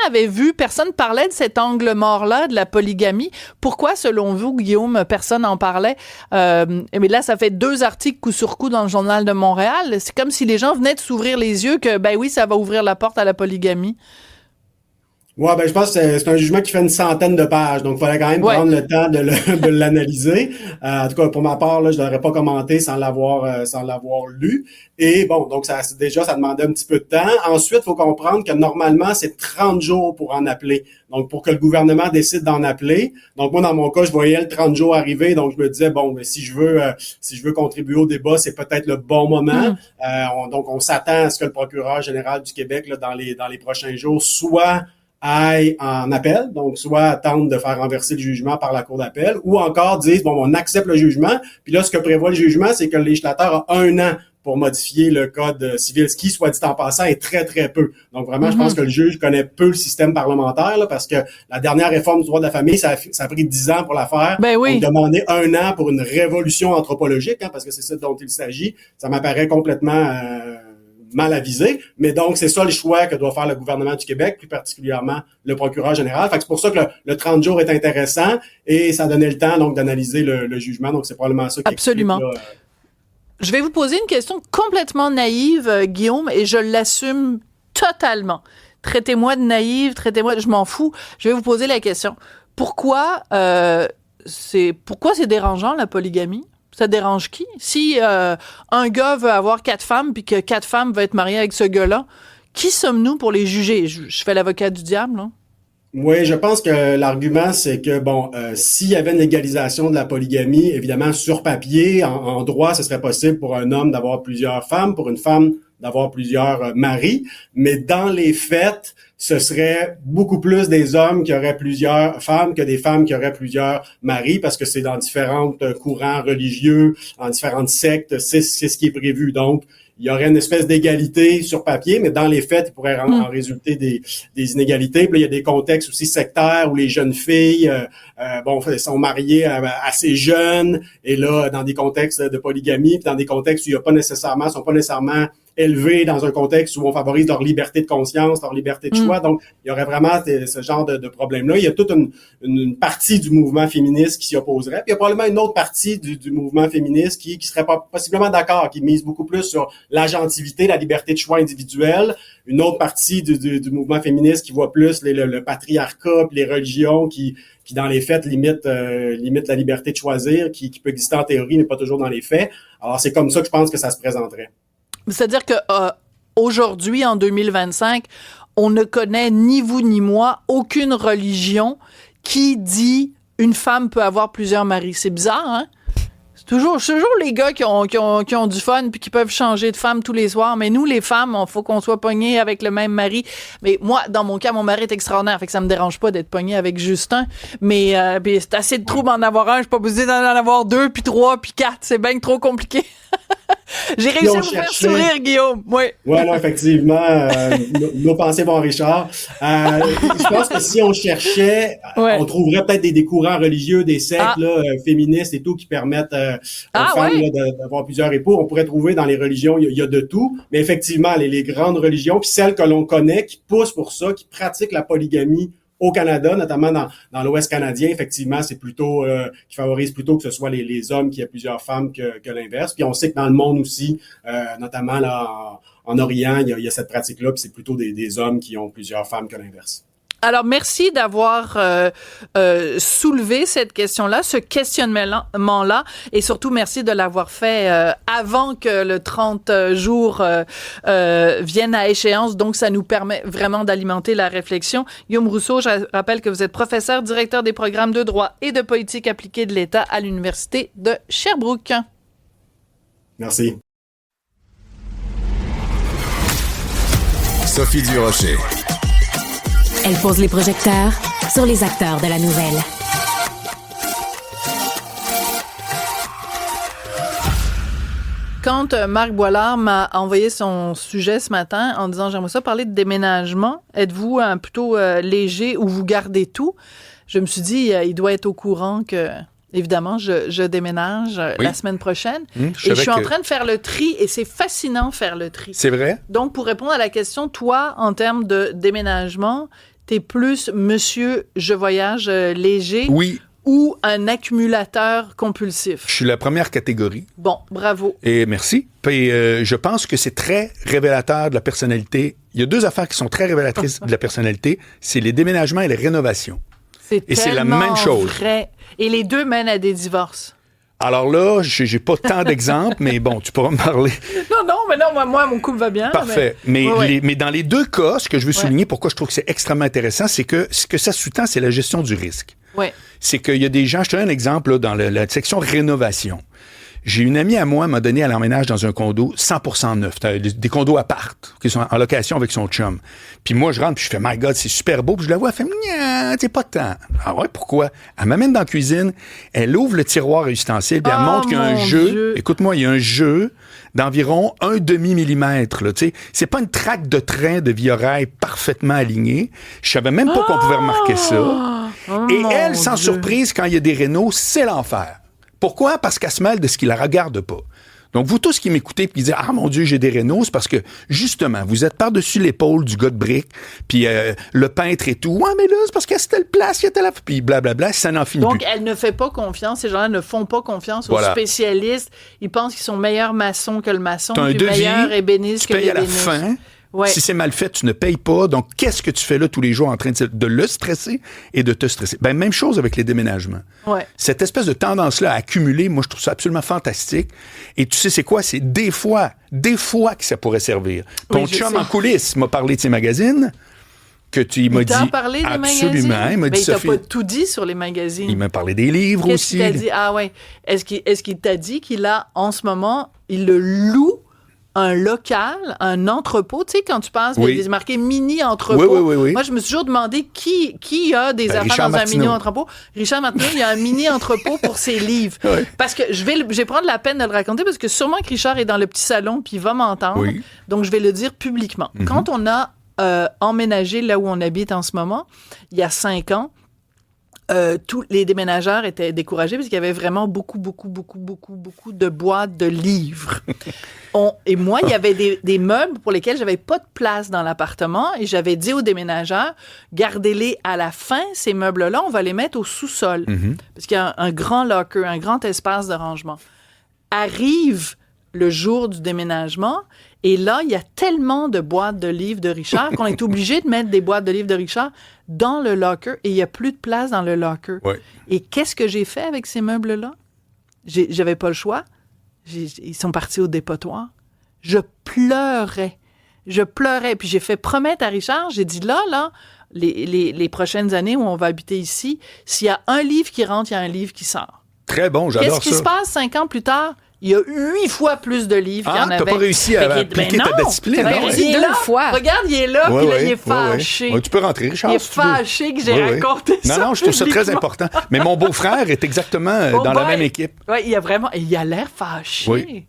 parlait de cet angle mort-là, de la polygamie. Pourquoi, selon vous, Guillaume, personne n'en parlait? Mais là, ça fait 2 articles coup sur coup dans le Journal de Montréal. C'est comme si les gens venaient de s'ouvrir les yeux que, oui, ça va ouvrir la porte à la polygamie. Ouais, je pense que c'est un jugement qui fait une centaine de pages, donc il fallait quand même prendre le temps de l'analyser. En tout cas, pour ma part, là, je l'aurais pas commenté sans l'avoir lu. Et bon, donc ça demandait un petit peu de temps. Ensuite, il faut comprendre que normalement, c'est 30 jours pour en appeler. Donc, pour que le gouvernement décide d'en appeler. Donc, moi, dans mon cas, je voyais le 30 jours arriver, donc je me disais, si je veux contribuer au débat, c'est peut-être le bon moment. Donc, on s'attend à ce que le procureur général du Québec, là, dans les prochains jours, soit aille en appel, donc soit attendre de faire renverser le jugement par la cour d'appel, ou encore disent, on accepte le jugement, puis là, ce que prévoit le jugement, c'est que le législateur a 1 an pour modifier le code civil, ce qui, soit dit en passant, est très, très peu. Donc vraiment, je pense que le juge connaît peu le système parlementaire, là, parce que la dernière réforme du droit de la famille, ça a pris 10 ans pour la faire. Ben oui. Donc, demander 1 an pour une révolution anthropologique, parce que c'est ça dont il s'agit, ça m'apparaît complètement mal avisé. Mais donc, c'est ça le choix que doit faire le gouvernement du Québec, plus particulièrement le procureur général. Fait que c'est pour ça que le 30 jours est intéressant et ça donnait le temps donc d'analyser le jugement. Donc, c'est probablement ça qui Absolument. explique, là, Je vais vous poser une question complètement naïve, Guillaume, et je l'assume totalement. Traitez-moi de naïve, je m'en fous. Je vais vous poser la question. Pourquoi c'est dérangeant, la polygamie? Ça dérange qui? Si un gars veut avoir 4 femmes puis que 4 femmes veulent être mariées avec ce gars-là, qui sommes-nous pour les juger? Je fais l'avocat du diable, là. Oui, je pense que l'argument, c'est que, s'il y avait une légalisation de la polygamie, évidemment, sur papier, en droit, ce serait possible pour un homme d'avoir plusieurs femmes, pour une femme d'avoir plusieurs maris, mais dans les faits, ce serait beaucoup plus des hommes qui auraient plusieurs femmes que des femmes qui auraient plusieurs maris, parce que c'est dans différents courants religieux, dans différentes sectes, c'est ce qui est prévu. Donc, il y aurait une espèce d'égalité sur papier, mais dans les faits, il pourrait en résulter des inégalités. Puis là, il y a des contextes aussi sectaires où les jeunes filles sont mariées assez jeunes, et là, dans des contextes de polygamie, puis dans des contextes où il y a sont pas nécessairement élevés dans un contexte où on favorise leur liberté de conscience, leur liberté de choix. Donc, il y aurait vraiment ce genre de problème-là. Il y a toute une partie du mouvement féministe qui s'y opposerait. Puis il y a probablement une autre partie du mouvement féministe qui serait possiblement d'accord, qui mise beaucoup plus sur l'agentivité, la liberté de choix individuelle. Une autre partie du mouvement féministe qui voit plus le patriarcat, puis les religions qui dans les faits limite la liberté de choisir, qui peut exister en théorie, mais pas toujours dans les faits. Alors, c'est comme ça que je pense que ça se présenterait. C'est-à-dire que aujourd'hui, en 2025, on ne connaît ni vous ni moi aucune religion qui dit une femme peut avoir plusieurs maris. C'est bizarre, hein? C'est toujours les gars qui ont du fun puis qui peuvent changer de femme tous les soirs. Mais nous, les femmes, il faut qu'on soit pognés avec le même mari. Mais moi, dans mon cas, mon mari est extraordinaire. Fait que ça me dérange pas d'être pogné avec Justin. Mais c'est assez de trouble en avoir un. Je suis pas obligée d'en avoir 2, puis 3, puis 4. C'est bien trop compliqué. J'ai réussi à vous faire sourire, Guillaume. Oui. Ouais, non, effectivement, nos pensées vont Richard. Je pense que si on cherchait, on trouverait peut-être des courants religieux, des sectes féministes et tout qui permettent aux femmes d'avoir plusieurs époux. On pourrait trouver dans les religions, il y a de tout. Mais effectivement, les grandes religions, puis celles que l'on connaît, qui poussent pour ça, qui pratiquent la polygamie au Canada, notamment dans l'Ouest canadien, effectivement, c'est plutôt qui favorise plutôt que ce soit les hommes qui aient plusieurs femmes que l'inverse. Puis on sait que dans le monde aussi, notamment là en Orient, il y a cette pratique-là, puis c'est plutôt des hommes qui ont plusieurs femmes que l'inverse. Alors, merci d'avoir soulevé cette question-là, ce questionnement-là, et surtout, merci de l'avoir fait avant que le 30 jours vienne à échéance. Donc, ça nous permet vraiment d'alimenter la réflexion. Guillaume Rousseau, je rappelle que vous êtes professeur, directeur des programmes de droit et de politique appliquée de l'État à l'Université de Sherbrooke. Merci. Sophie Durocher. Elle pose les projecteurs sur les acteurs de la nouvelle. Quand Marc Boilard m'a envoyé son sujet ce matin en disant « J'aimerais ça parler de déménagement. Êtes-vous plutôt léger ou vous gardez tout? » Je me suis dit, il doit être au courant que... Évidemment, je déménage la semaine prochaine. Je suis en train de faire le tri et c'est fascinant faire le tri. C'est vrai? Donc, pour répondre à la question, toi, en termes de déménagement, t'es plus monsieur, je voyage léger ou un accumulateur compulsif? Je suis la première catégorie. Bon, bravo. Et merci. Puis, je pense que c'est très révélateur de la personnalité. Il y a 2 affaires qui sont très révélatrices de la personnalité. C'est les déménagements et les rénovations. C'est la même chose. Vrai. Et les 2 mènent à des divorces. Alors là, j'ai pas tant d'exemples, mais bon, tu pourras me parler. Non, moi, mon couple va bien. Parfait. Mais dans les 2 cas, ce que je veux souligner, pourquoi je trouve que c'est extrêmement intéressant, c'est que ce que ça sous-tend, c'est la gestion du risque. Ouais. C'est qu'il y a des gens, je te donne un exemple là, dans la section rénovation. J'ai une amie à moi m'a donné, elle emménage dans un condo 100% neuf, des condos appart qui sont en location avec son chum. Puis moi, je rentre puis je fais « My God, c'est super beau ». Puis je la vois, elle fait « c'est pas de temps ». Ah ouais, pourquoi? Elle m'amène dans la cuisine, elle ouvre le tiroir à ustensiles puis elle montre qu'il y a un jeu. Écoute-moi, il y a un jeu d'environ 1/2 millimètre. Là, c'est pas une traque de train de Via-Rail parfaitement alignée. Je savais même pas qu'on pouvait remarquer ça. Et elle, sans surprise, quand il y a des rénaux, c'est l'enfer. Pourquoi? Parce qu'elle se mêle de ce qui la regarde pas. Donc, vous tous qui m'écoutez et qui dites « Ah, mon Dieu, j'ai des rénaux », c'est parce que, justement, vous êtes par-dessus l'épaule du gars de briques, puis le peintre et tout. « Ouais, mais là, c'est parce qu'il y a telle place, il y a telle... » Puis blablabla, ça n'en finit plus. Donc, elle ne fait pas confiance. Ces gens-là ne font pas confiance aux spécialistes. Ils pensent qu'ils sont meilleurs maçons que le maçon, puis meilleurs ébénistes que l'ébéniste. Tu payes à la fin. Ouais. Si c'est mal fait, tu ne payes pas. Donc, qu'est-ce que tu fais là tous les jours en train de le stresser et de te stresser? Ben, même chose avec les déménagements. Ouais. Cette espèce de tendance-là à accumuler, moi, je trouve ça absolument fantastique. Et tu sais, c'est quoi? C'est des fois que ça pourrait servir. Ton chum en coulisses m'a parlé de ses magazines. Il m'a dit parlé des absolument. Magazines? Il m'a dit, il t'a Sophie, pas tout dit sur les magazines. Il m'a parlé des livres aussi. Qu'est-ce qu'il t'a dit? Ah ouais. Est-ce qu'il t'a dit qu'il a, en ce moment, il le loue un local, un entrepôt? Tu sais, quand tu penses, il y a marqué mini-entrepôt. Oui. Moi, je me suis toujours demandé qui a des affaires Richard dans Martineau. un mini-entrepôt. Richard Martineau, il y a un mini-entrepôt pour ses livres. Oui. Parce que je vais prendre la peine de le raconter parce que sûrement que Richard est dans le petit salon puis il va m'entendre. Oui. Donc, je vais le dire publiquement. Mm-hmm. Quand on a emménagé là où on habite en ce moment, il y a 5 ans, tous les déménageurs étaient découragés parce qu'il y avait vraiment beaucoup de boîtes de livres. Et moi, il y avait des meubles pour lesquels j'avais pas de place dans l'appartement et j'avais dit aux déménageurs, gardez-les à la fin, ces meubles-là, on va les mettre au sous-sol. Mm-hmm. Parce qu'il y a un grand locker, un grand espace de rangement. Arrive le jour du déménagement et là, il y a tellement de boîtes de livres de Richard qu'on est obligé de mettre des boîtes de livres de Richard dans le locker et il n'y a plus de place dans le locker. Ouais. Et qu'est-ce que j'ai fait avec ces meubles-là? J'avais pas le choix. Ils sont partis au dépotoir. Je pleurais. Puis j'ai fait promettre à Richard, j'ai dit là, les prochaines années où on va habiter ici, s'il y a un livre qui rentre, il y a un livre qui sort. Très bon, j'adore ça. Qu'est-ce qui se passe 5 ans plus tard? Il y a 8 fois plus de livres qu'il y en avait. T'as pas réussi à appliquer ta discipline. Il est là. Fois. Regarde, il est là, puis là, il est fâché. Ouais, tu peux rentrer, Richard. Il est fâché que j'ai raconté ça. Non, je trouve ça très important. Mais mon beau-frère est exactement dans la même équipe. Oui, il a l'air fâché. Oui.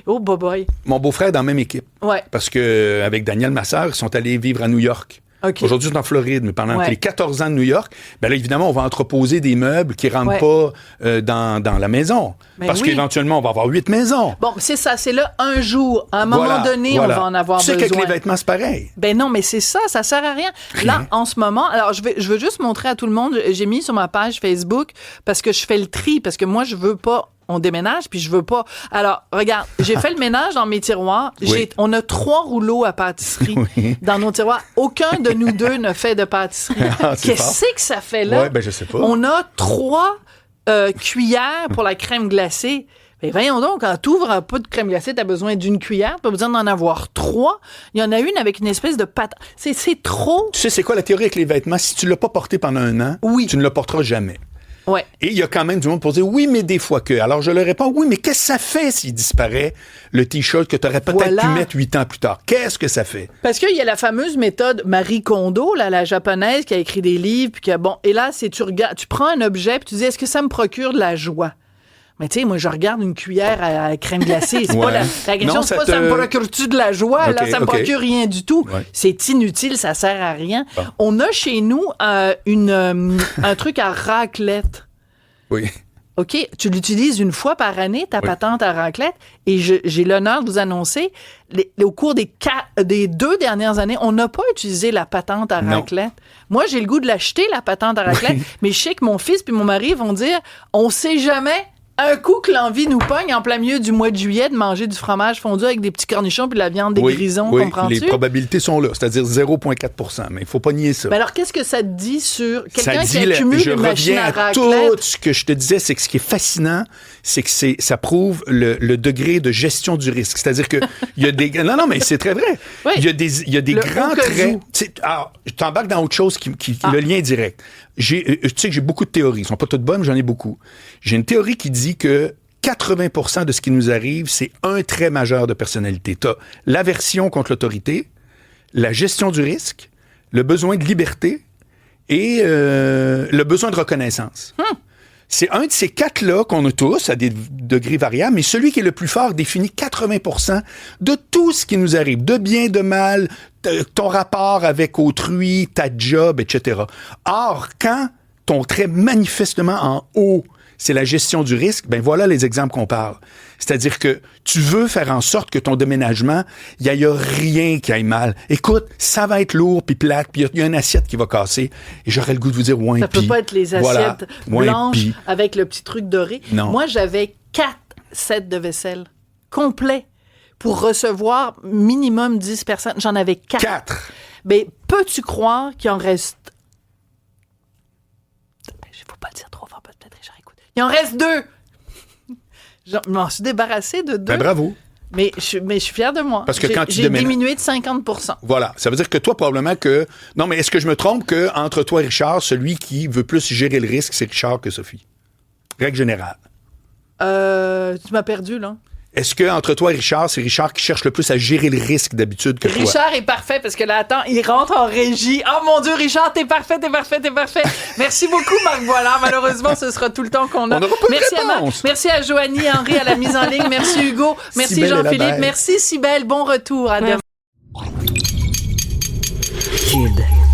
Oh, boy. Mon beau-frère est dans la même équipe. Ouais. Parce qu'avec Daniel, ma sœur, ils sont allés vivre à New York. Okay. Aujourd'hui, c'est en Floride, mais pendant les 14 ans de New York, ben là, évidemment, on va entreposer des meubles qui ne rentrent pas dans la maison. Ben parce qu'éventuellement, on va avoir 8 maisons. Bon, c'est ça, c'est là un jour. À un moment donné, on va en avoir besoin. Tu sais qu'avec les vêtements, c'est pareil. Ben non, mais c'est ça sert à rien. Là, en ce moment, alors je veux juste montrer à tout le monde, j'ai mis sur ma page Facebook, parce que je fais le tri, parce que moi, je veux pas... On déménage, puis je veux pas... Alors, regarde, j'ai fait le ménage dans mes tiroirs. On a 3 rouleaux à pâtisserie dans nos tiroirs. Aucun de nous deux ne fait de pâtisserie. Qu'est-ce que ça fait là? Ouais, ben je sais pas. On a 3 cuillères pour la crème glacée. Mais voyons donc, quand tu ouvres un pot de crème glacée, tu as besoin d'une cuillère, tu as besoin d'en avoir 3. Il y en a une avec une espèce de pâte. C'est trop. Tu sais, c'est quoi la théorie avec les vêtements? Si tu l'as pas porté pendant 1 an, tu ne le porteras jamais. Ouais. Et il y a quand même du monde pour dire oui, mais des fois que. Alors je leur réponds oui, mais qu'est-ce que ça fait s'il disparaît le t-shirt que tu aurais peut-être pu mettre 8 ans plus tard? Qu'est-ce que ça fait? Parce qu'il y a la fameuse méthode Marie Kondo, là, la japonaise qui a écrit des livres, puis que bon, et là, c'est tu prends un objet, puis tu dis est-ce que ça me procure de la joie? Mais tu sais, moi, je regarde une cuillère à crème glacée. C'est pas la question, c'est pas ça me procure-tu de la joie? Là, ça me procure rien du tout. Ouais. C'est inutile, ça sert à rien. Bon. On a chez nous un truc à raclette. Oui. OK, tu l'utilises une fois par année, ta patente à raclette, et j'ai l'honneur de vous annoncer, au cours des 2 dernières années, on n'a pas utilisé la patente à raclette. Moi, j'ai le goût de l'acheter, la patente à raclette, mais je sais que mon fils puis mon mari vont dire, on sait jamais... Un coup que l'envie nous pogne en plein milieu du mois de juillet de manger du fromage fondu avec des petits cornichons puis de la viande des grisons, comprends-tu? Les probabilités sont là, c'est-à-dire 0,4%, mais il faut pas nier ça. Mais alors, qu'est-ce que ça te dit sur quelqu'un qui accumule une machine à raclette? Tout ce que je te disais, c'est que ce qui est fascinant, c'est que ça prouve le degré de gestion du risque. C'est-à-dire que il y a des... Non, mais c'est très vrai. Oui. Il y a des grands traits. Alors, je t'embarque dans autre chose qui le lien est direct. Tu sais que j'ai beaucoup de théories. Elles sont pas toutes bonnes, mais j'en ai beaucoup. J'ai une théorie qui dit que 80% de ce qui nous arrive, c'est un trait majeur de personnalité. Tu as l'aversion contre l'autorité, la gestion du risque, le besoin de liberté et le besoin de reconnaissance. C'est un de ces 4-là qu'on a tous, à des degrés variables, mais celui qui est le plus fort définit 80% de tout ce qui nous arrive, de bien, de mal, ton rapport avec autrui, ta job, etc. Or, quand ton trait manifestement en haut, c'est la gestion du risque, ben voilà les exemples qu'on parle. C'est-à-dire que tu veux faire en sorte que ton déménagement, il y a rien qui aille mal. Écoute, ça va être lourd puis plate, puis il y a une assiette qui va casser. Et j'aurais le goût de vous dire ouin. Ça peut pas être les assiettes blanches avec le petit truc doré. Non. Moi, j'avais 4 sets de vaisselle complets pour recevoir minimum 10 personnes. J'en avais 4. 4. Mais peux-tu croire qu'il en reste... Je ne faut pas le dire trop fort, peut-être Richard écoute. Il en reste 2. Je m'en suis débarrassée de 2. Ben bravo. Mais je suis fière de moi. Parce que quand tu j'ai diminué de 50%. Voilà. Ça veut dire que toi, probablement que... Non, mais est-ce que je me trompe que entre toi et Richard, celui qui veut plus gérer le risque, c'est Richard que Sophie? Règle générale. Tu m'as perdu, là. Est-ce que entre toi et Richard, c'est Richard qui cherche le plus à gérer le risque d'habitude que toi? Richard est parfait parce que là, attends, il rentre en régie. Oh mon Dieu, Richard, t'es parfait. Merci beaucoup, Marc Voilard. Malheureusement, ce sera tout le temps qu'on a. On n'aura pas merci de réponse. Merci à Joanie et Henri à la mise en ligne. Merci Hugo. Merci Cybèle Jean-Philippe. Merci Cybèle. Bon retour. À demain. Cube.